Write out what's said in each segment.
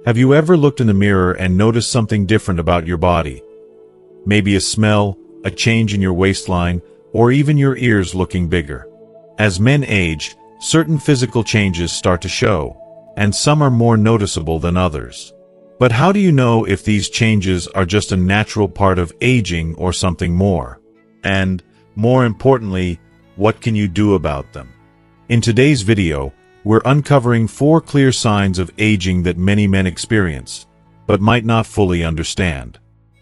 Have you ever looked in the mirror and noticed something different about your body? Maybe a smell, a change in your waistline, or even your ears looking bigger. As men age, certain physical changes start to show, and some are more noticeable than others. But how do you know if these changes are just a natural part of aging or something more? And, more importantly, what can you do about them? In today's video, we're uncovering 4 clear signs of aging that many men experience, but might not fully understand.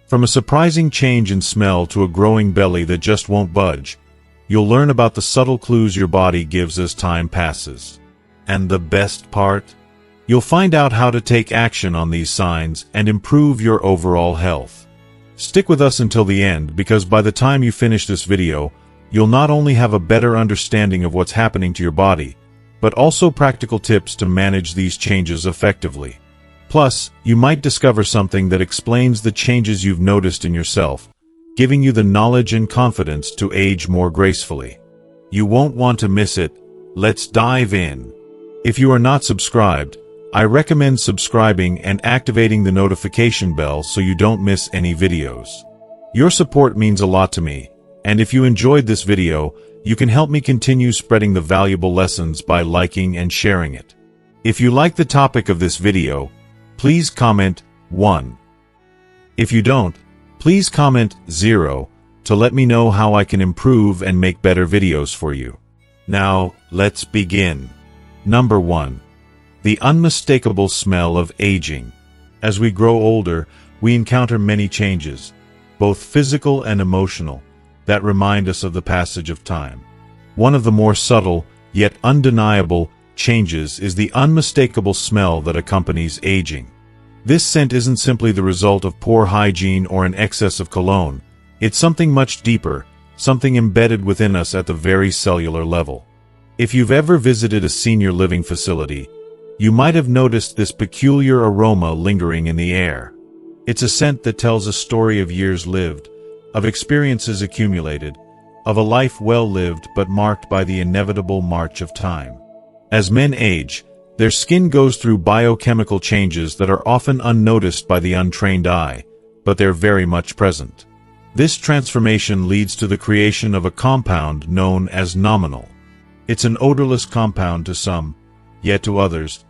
From a surprising change in smell to a growing belly that just won't budge, you'll learn about the subtle clues your body gives as time passes. And the best part? You'll find out how to take action on these signs and improve your overall health. Stick with us until the end, because by the time you finish this video, you'll not only have a better understanding of what's happening to your body, but also practical tips to manage these changes effectively. Plus, you might discover something that explains the changes you've noticed in yourself, giving you the knowledge and confidence to age more gracefully. You won't want to miss it. Let's dive in. If you are not subscribed, I recommend subscribing and activating the notification bell so you don't miss any videos. Your support means a lot to me, and if you enjoyed this video, you can help me continue spreading the valuable lessons by liking and sharing it. If you like the topic of this video, please comment 1. If you don't, please comment 0 to let me know how I can improve and make better videos for you. Now, let's begin. Number 1. The unmistakable smell of aging. As we grow older, we encounter many changes, both physical and emotional, that remind us of the passage of time. One of the more subtle, yet undeniable, changes is the unmistakable smell that accompanies aging. This scent isn't simply the result of poor hygiene or an excess of cologne. It's something much deeper, something embedded within us at the very cellular level. If you've ever visited a senior living facility, you might have noticed this peculiar aroma lingering in the air. It's a scent that tells a story of years lived, of experiences accumulated, of a life well lived but marked by the inevitable march of time. As men age, their skin goes through biochemical changes that are often unnoticed by the untrained eye, but they're very much present. This transformation leads to the creation of a compound known as nominal. It's an odorless compound to some, yet to others,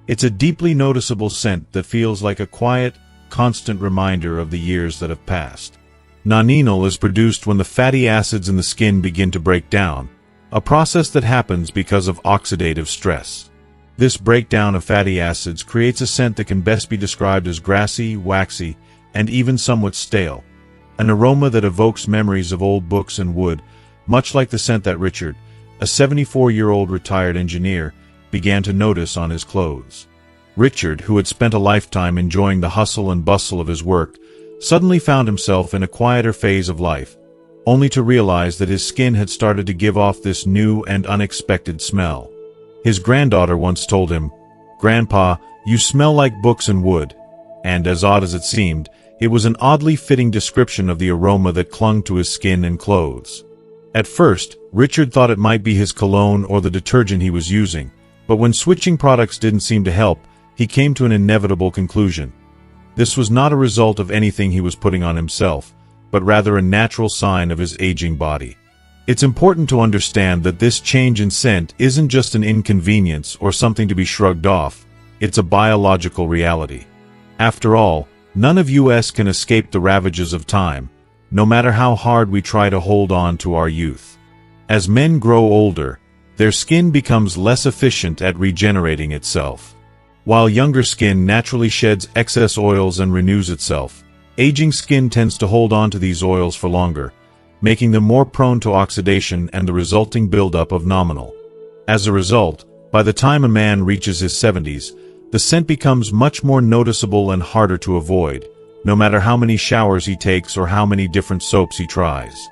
it's a deeply noticeable scent that feels like a quiet, constant reminder of the years that have passed. Noninol is produced when the fatty acids in the skin begin to break down, a process that happens because of oxidative stress. This breakdown of fatty acids creates a scent that can best be described as grassy, waxy, and even somewhat stale, an aroma that evokes memories of old books and wood, much like the scent that Richard, a 74-year-old retired engineer, began to notice on his clothes. Richard, who had spent a lifetime enjoying the hustle and bustle of his work, suddenly found himself in a quieter phase of life, only to realize that his skin had started to give off this new and unexpected smell. His granddaughter once told him, "Grandpa, you smell like books and wood," and as odd as it seemed, it was an oddly fitting description of the aroma that clung to his skin and clothes. At first, Richard thought it might be his cologne or the detergent he was using, but when switching products didn't seem to help, he came to an inevitable conclusion. This was not a result of anything he was putting on himself, but rather a natural sign of his aging body. It's important to understand that this change in scent isn't just an inconvenience or something to be shrugged off, it's a biological reality. After all, none of us can escape the ravages of time, no matter how hard we try to hold on to our youth. As men grow older, their skin becomes less efficient at regenerating itself. While younger skin naturally sheds excess oils and renews itself, aging skin tends to hold on to these oils for longer, making them more prone to oxidation and the resulting buildup of nominal. As a result, by the time a man reaches his 70s, the scent becomes much more noticeable and harder to avoid, no matter how many showers he takes or how many different soaps he tries.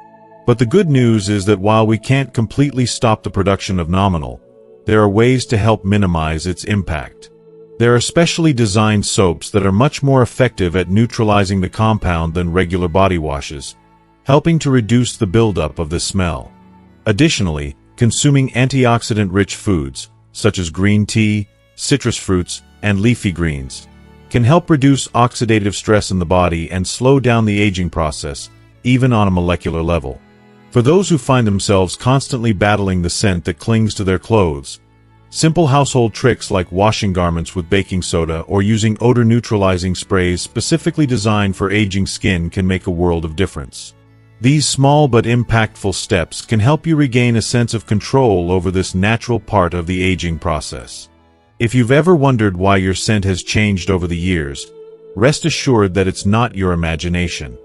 But the good news is that while we can't completely stop the production of nominal, there are ways to help minimize its impact. There are specially designed soaps that are much more effective at neutralizing the compound than regular body washes, helping to reduce the buildup of the smell. Additionally, consuming antioxidant-rich foods, such as green tea, citrus fruits, and leafy greens, can help reduce oxidative stress in the body and slow down the aging process, even on a molecular level. For those who find themselves constantly battling the scent that clings to their clothes, simple household tricks like washing garments with baking soda or using odor-neutralizing sprays specifically designed for aging skin can make a world of difference. These small but impactful steps can help you regain a sense of control over this natural part of the aging process. If you've ever wondered why your scent has changed over the years, rest assured that it's not your imagination.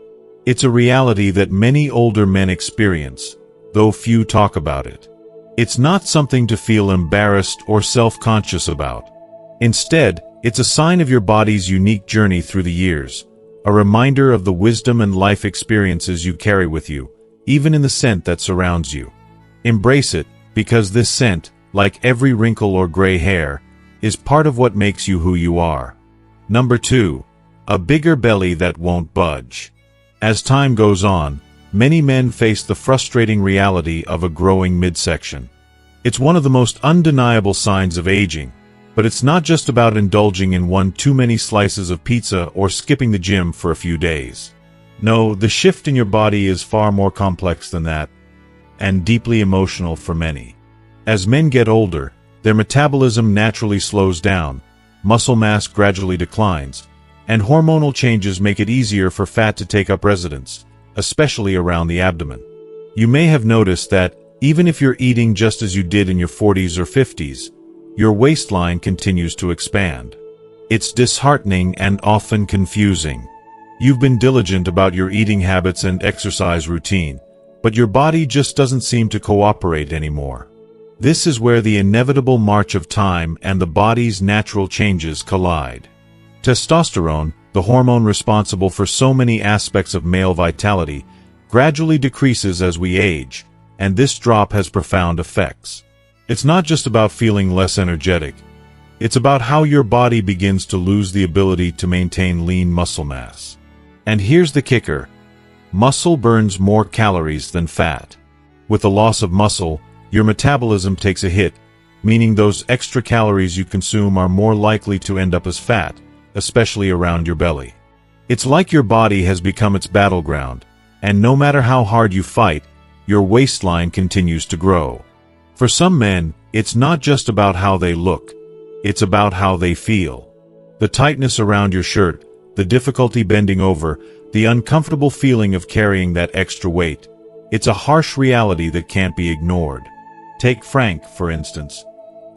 It's a reality that many older men experience, though few talk about it. It's not something to feel embarrassed or self-conscious about. Instead, it's a sign of your body's unique journey through the years, a reminder of the wisdom and life experiences you carry with you, even in the scent that surrounds you. Embrace it, because this scent, like every wrinkle or gray hair, is part of what makes you who you are. Number 2. A bigger belly that won't budge. As time goes on, many men face the frustrating reality of a growing midsection. It's one of the most undeniable signs of aging, but it's not just about indulging in one too many slices of pizza or skipping the gym for a few days. No, the shift in your body is far more complex than that, and deeply emotional for many. As men get older, their metabolism naturally slows down, muscle mass gradually declines, and hormonal changes make it easier for fat to take up residence, especially around the abdomen. You may have noticed that, even if you're eating just as you did in your 40s or 50s, your waistline continues to expand. It's disheartening and often confusing. You've been diligent about your eating habits and exercise routine, but your body just doesn't seem to cooperate anymore. This is where the inevitable march of time and the body's natural changes collide. Testosterone, the hormone responsible for so many aspects of male vitality, gradually decreases as we age, and this drop has profound effects. It's not just about feeling less energetic. It's about how your body begins to lose the ability to maintain lean muscle mass. And here's the kicker. Muscle burns more calories than fat. With the loss of muscle, your metabolism takes a hit, meaning those extra calories you consume are more likely to end up as fat, especially around your belly. It's like your body has become its battleground, and no matter how hard you fight, your waistline continues to grow. For some men, it's not just about how they look, it's about how they feel. The tightness around your shirt, the difficulty bending over, the uncomfortable feeling of carrying that extra weight. It's a harsh reality that can't be ignored. Take Frank, for instance,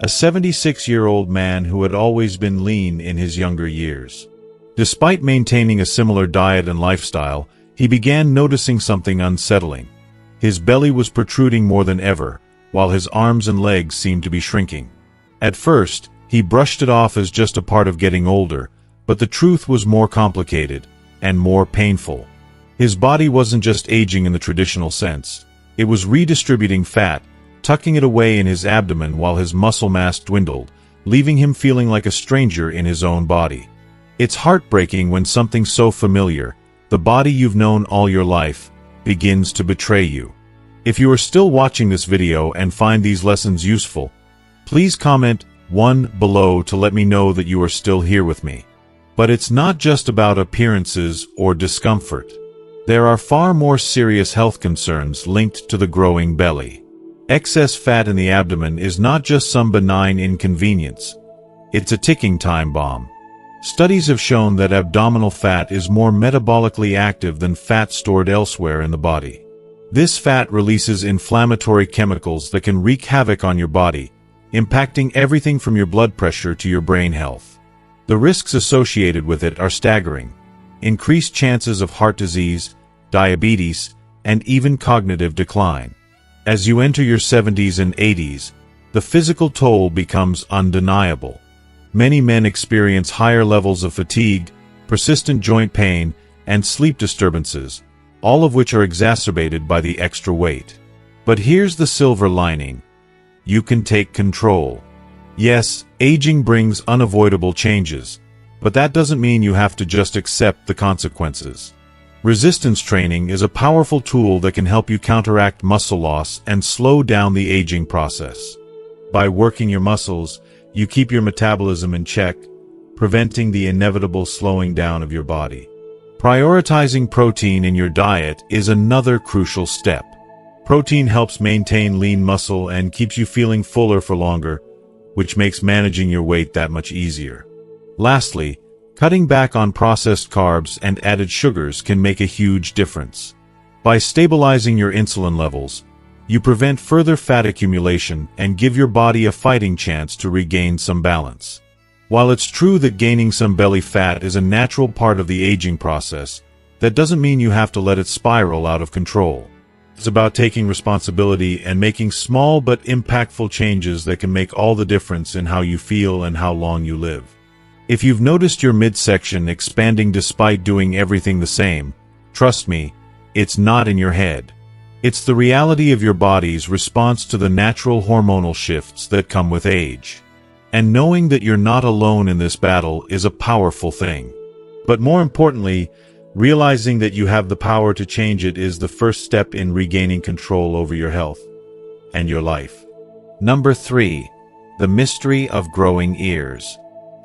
a 76-year-old man who had always been lean in his younger years. Despite maintaining a similar diet and lifestyle, he began noticing something unsettling. His belly was protruding more than ever, while his arms and legs seemed to be shrinking. At first, he brushed it off as just a part of getting older, but the truth was more complicated and more painful. His body wasn't just aging in the traditional sense. It was redistributing fat, tucking it away in his abdomen while his muscle mass dwindled, leaving him feeling like a stranger in his own body. It's heartbreaking when something so familiar, the body you've known all your life, begins to betray you. If you are still watching this video and find these lessons useful, please comment 1 below to let me know that you are still here with me. But it's not just about appearances or discomfort. There are far more serious health concerns linked to the growing belly. Excess fat in the abdomen is not just some benign inconvenience. It's a ticking time bomb. Studies have shown that abdominal fat is more metabolically active than fat stored elsewhere in the body. This fat releases inflammatory chemicals that can wreak havoc on your body, impacting everything from your blood pressure to your brain health. The risks associated with it are staggering. Increased chances of heart disease, diabetes, and even cognitive decline. As you enter your 70s and 80s, the physical toll becomes undeniable. Many men experience higher levels of fatigue, persistent joint pain, and sleep disturbances, all of which are exacerbated by the extra weight. But here's the silver lining. You can take control. Yes, aging brings unavoidable changes, but that doesn't mean you have to just accept the consequences. Resistance training is a powerful tool that can help you counteract muscle loss and slow down the aging process. By working your muscles, you keep your metabolism in check, preventing the inevitable slowing down of your body. Prioritizing protein in your diet is another crucial step. Protein helps maintain lean muscle and keeps you feeling fuller for longer, which makes managing your weight that much easier. Lastly, cutting back on processed carbs and added sugars can make a huge difference. By stabilizing your insulin levels, you prevent further fat accumulation and give your body a fighting chance to regain some balance. While it's true that gaining some belly fat is a natural part of the aging process, that doesn't mean you have to let it spiral out of control. It's about taking responsibility and making small but impactful changes that can make all the difference in how you feel and how long you live. If you've noticed your midsection expanding despite doing everything the same, trust me, it's not in your head. It's the reality of your body's response to the natural hormonal shifts that come with age. And knowing that you're not alone in this battle is a powerful thing. But more importantly, realizing that you have the power to change it is the first step in regaining control over your health and your life. Number 3. The mystery of growing ears.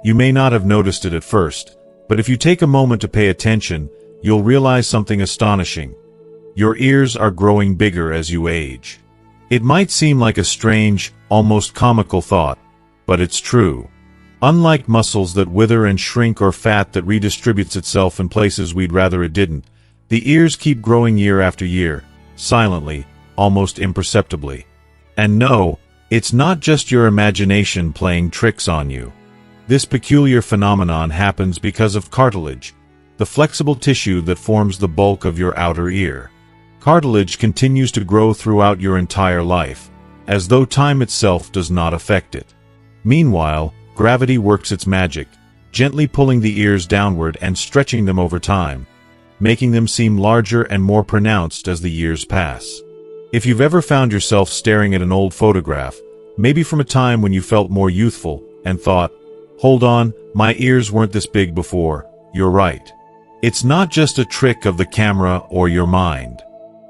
You may not have noticed it at first, but if you take a moment to pay attention, you'll realize something astonishing. Your ears are growing bigger as you age. It might seem like a strange, almost comical thought, but it's true. Unlike muscles that wither and shrink or fat that redistributes itself in places we'd rather it didn't, the ears keep growing year after year, silently, almost imperceptibly. And no, it's not just your imagination playing tricks on you. This peculiar phenomenon happens because of cartilage, the flexible tissue that forms the bulk of your outer ear. Cartilage continues to grow throughout your entire life, as though time itself does not affect it. Meanwhile, gravity works its magic, gently pulling the ears downward and stretching them over time, making them seem larger and more pronounced as the years pass. If you've ever found yourself staring at an old photograph, maybe from a time when you felt more youthful, and thought, "Hold on, my ears weren't this big before," you're right. It's not just a trick of the camera or your mind.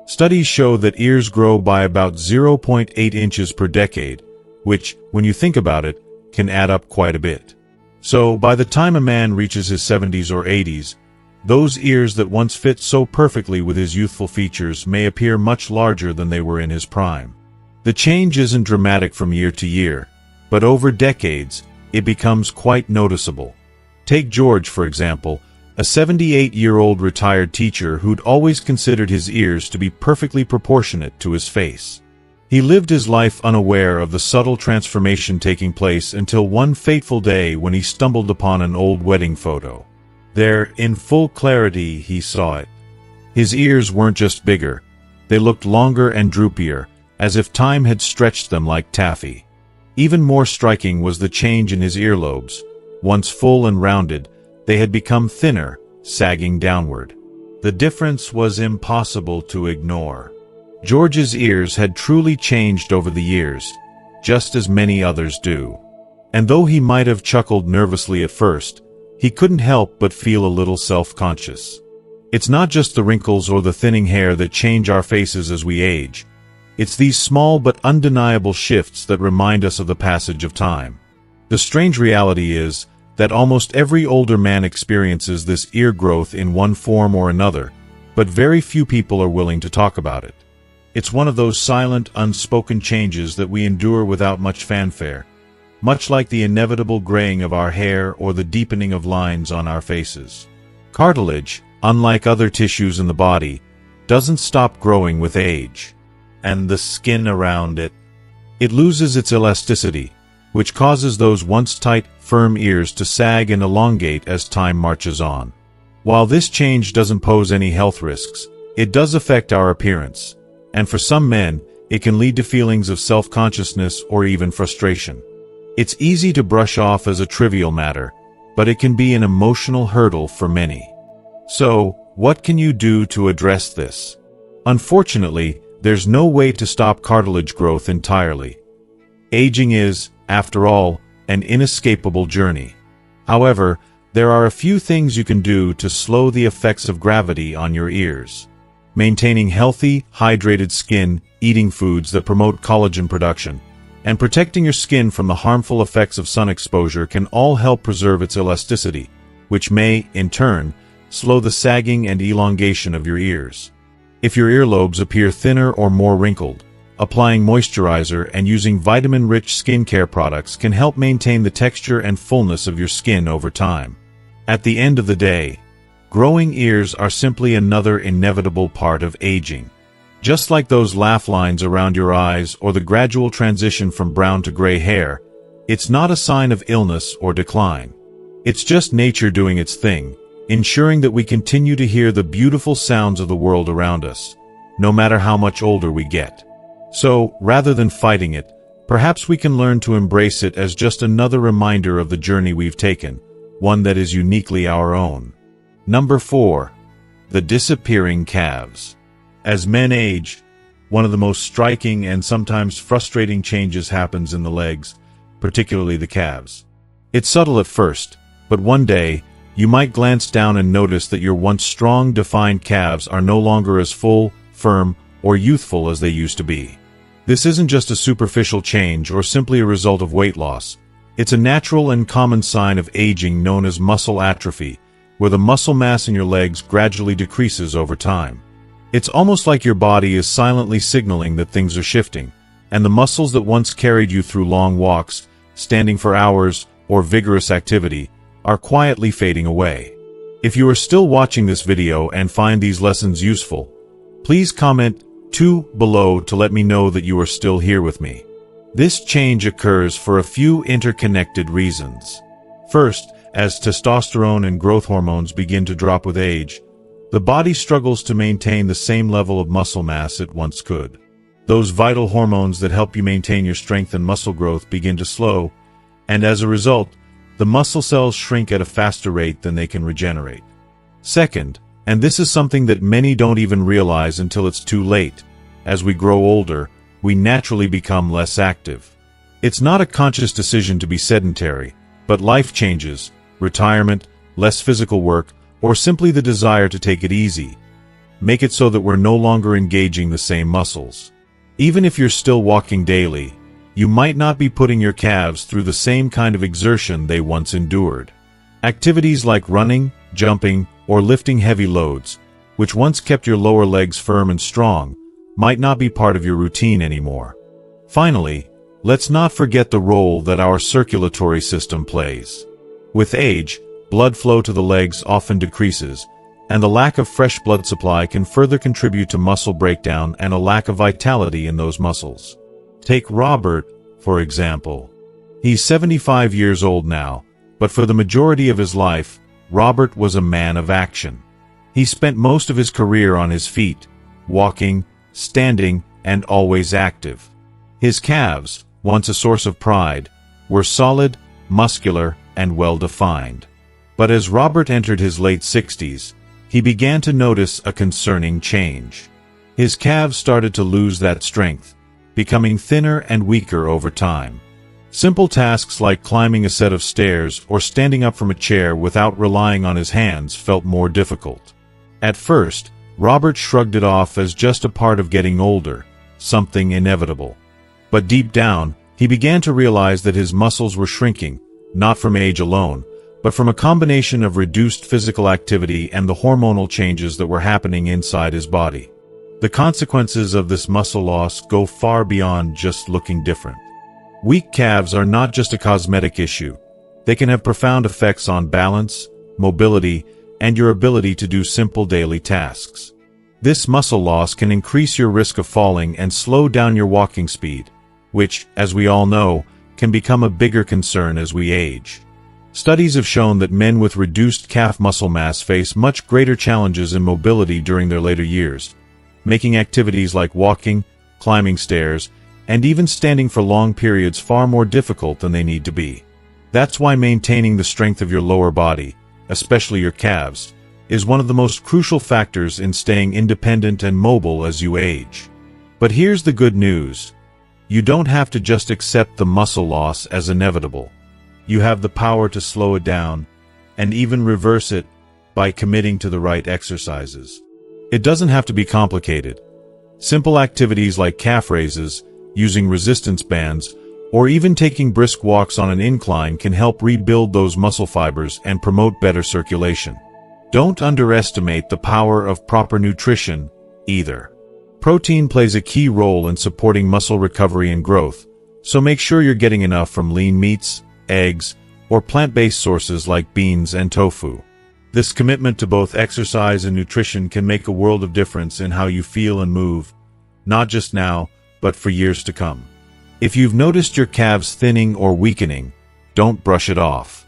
Studies show that ears grow by about 0.8 inches per decade, which, when you think about it, can add up quite a bit. So, by the time a man reaches his 70s or 80s, those ears that once fit so perfectly with his youthful features may appear much larger than they were in his prime. The change isn't dramatic from year to year, but over decades, it becomes quite noticeable. Take George, for example, a 78-year-old retired teacher who'd always considered his ears to be perfectly proportionate to his face. He lived his life unaware of the subtle transformation taking place until one fateful day when he stumbled upon an old wedding photo. There, in full clarity, he saw it. His ears weren't just bigger, they looked longer and droopier, as if time had stretched them like taffy. Even more striking was the change in his earlobes. Once full and rounded, they had become thinner, sagging downward. The difference was impossible to ignore. George's ears had truly changed over the years, just as many others do. And though he might have chuckled nervously at first, he couldn't help but feel a little self-conscious. It's not just the wrinkles or the thinning hair that change our faces as we age. It's these small but undeniable shifts that remind us of the passage of time. The strange reality is that almost every older man experiences this ear growth in one form or another, but very few people are willing to talk about it. It's one of those silent, unspoken changes that we endure without much fanfare, much like the inevitable graying of our hair or the deepening of lines on our faces. Cartilage, unlike other tissues in the body, doesn't stop growing with age. And the skin around it, it loses its elasticity, which causes those once tight, firm ears to sag and elongate as time marches on. While this change doesn't pose any health risks, it does affect our appearance, and for some men, it can lead to feelings of self-consciousness or even frustration. It's easy to brush off as a trivial matter, but it can be an emotional hurdle for many. So, what can you do to address this? Unfortunately, there's no way to stop cartilage growth entirely. Aging is, after all, an inescapable journey. However, there are a few things you can do to slow the effects of gravity on your ears. Maintaining healthy, hydrated skin, eating foods that promote collagen production, And protecting your skin from the harmful effects of sun exposure can all help preserve its elasticity, which may, in turn, slow the sagging and elongation of your ears. If your earlobes appear thinner or more wrinkled, applying moisturizer and using vitamin-rich skincare products can help maintain the texture and fullness of your skin over time. At the end of the day, growing ears are simply another inevitable part of aging. Just like those laugh lines around your eyes or the gradual transition from brown to gray hair, it's not a sign of illness or decline. It's just nature doing its thing, ensuring that we continue to hear the beautiful sounds of the world around us, no matter how much older we get. So, rather than fighting it, perhaps we can learn to embrace it as just another reminder of the journey we've taken, one that is uniquely our own. Number 4. The disappearing calves. As men age, one of the most striking and sometimes frustrating changes happens in the legs, particularly the calves. It's subtle at first, but one day, you might glance down and notice that your once strong, defined calves are no longer as full, firm, or youthful as they used to be. This isn't just a superficial change or simply a result of weight loss. It's a natural and common sign of aging known as muscle atrophy, where the muscle mass in your legs gradually decreases over time. It's almost like your body is silently signaling that things are shifting, and the muscles that once carried you through long walks, standing for hours, or vigorous activity, are quietly fading away. If you are still watching this video and find these lessons useful, please comment 2 below to let me know that you are still here with me. This change occurs for a few interconnected reasons. First, as testosterone and growth hormones begin to drop with age, the body struggles to maintain the same level of muscle mass it once could. Those vital hormones that help you maintain your strength and muscle growth begin to slow, and as a result, the muscle cells shrink at a faster rate than they can regenerate. Second, and this is something that many don't even realize until it's too late, as we grow older, we naturally become less active. It's not a conscious decision to be sedentary, but life changes, retirement, less physical work, or simply the desire to take it easy, make it so that we're no longer engaging the same muscles. Even if you're still walking daily, you might not be putting your calves through the same kind of exertion they once endured. Activities like running, jumping, or lifting heavy loads, which once kept your lower legs firm and strong, might not be part of your routine anymore. Finally, let's not forget the role that our circulatory system plays. With age, blood flow to the legs often decreases, and the lack of fresh blood supply can further contribute to muscle breakdown and a lack of vitality in those muscles. Take Robert, for example. He's 75 years old now, but for the majority of his life, Robert was a man of action. He spent most of his career on his feet, walking, standing, and always active. His calves, once a source of pride, were solid, muscular, and well-defined. But as Robert entered his late 60s, he began to notice a concerning change. His calves started to lose that strength, becoming thinner and weaker over time. Simple tasks like climbing a set of stairs or standing up from a chair without relying on his hands felt more difficult. At first, Robert shrugged it off as just a part of getting older, something inevitable. But deep down, he began to realize that his muscles were shrinking, not from age alone, but from a combination of reduced physical activity and the hormonal changes that were happening inside his body. The consequences of this muscle loss go far beyond just looking different. Weak calves are not just a cosmetic issue. They can have profound effects on balance, mobility, and your ability to do simple daily tasks. This muscle loss can increase your risk of falling and slow down your walking speed, which, as we all know, can become a bigger concern as we age. Studies have shown that men with reduced calf muscle mass face much greater challenges in mobility during their later years, making activities like walking, climbing stairs, and even standing for long periods far more difficult than they need to be. That's why maintaining the strength of your lower body, especially your calves, is one of the most crucial factors in staying independent and mobile as you age. But here's the good news. You don't have to just accept the muscle loss as inevitable. You have the power to slow it down, and even reverse it, by committing to the right exercises. It doesn't have to be complicated. Simple activities like calf raises, using resistance bands, or even taking brisk walks on an incline can help rebuild those muscle fibers and promote better circulation. Don't underestimate the power of proper nutrition, either. Protein plays a key role in supporting muscle recovery and growth, so make sure you're getting enough from lean meats, eggs, or plant-based sources like beans and tofu. This commitment to both exercise and nutrition can make a world of difference in how you feel and move, not just now, but for years to come. If you've noticed your calves thinning or weakening, don't brush it off.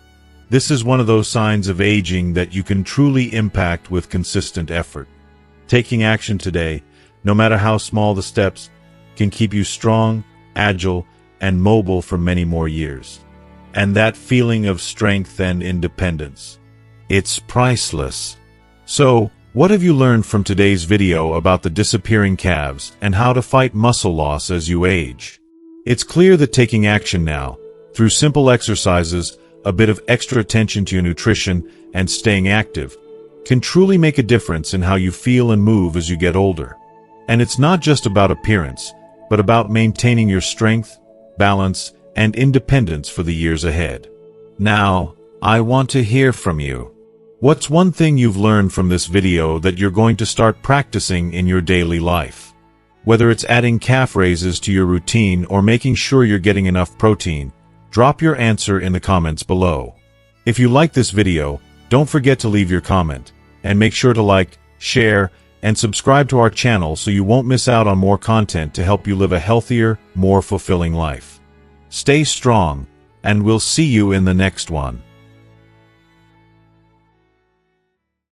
This is one of those signs of aging that you can truly impact with consistent effort. Taking action today, no matter how small the steps, can keep you strong, agile, and mobile for many more years. And that feeling of strength and independence, it's priceless. So, what have you learned from today's video about the disappearing calves and how to fight muscle loss as you age? It's clear that taking action now, through simple exercises, a bit of extra attention to your nutrition, and staying active, can truly make a difference in how you feel and move as you get older. And it's not just about appearance, but about maintaining your strength, balance, and independence for the years ahead. Now, I want to hear from you. What's one thing you've learned from this video that you're going to start practicing in your daily life? Whether it's adding calf raises to your routine or making sure you're getting enough protein, drop your answer in the comments below. If you like this video, don't forget to leave your comment, and make sure to like, share, and subscribe to our channel so you won't miss out on more content to help you live a healthier, more fulfilling life. Stay strong, and we'll see you in the next one.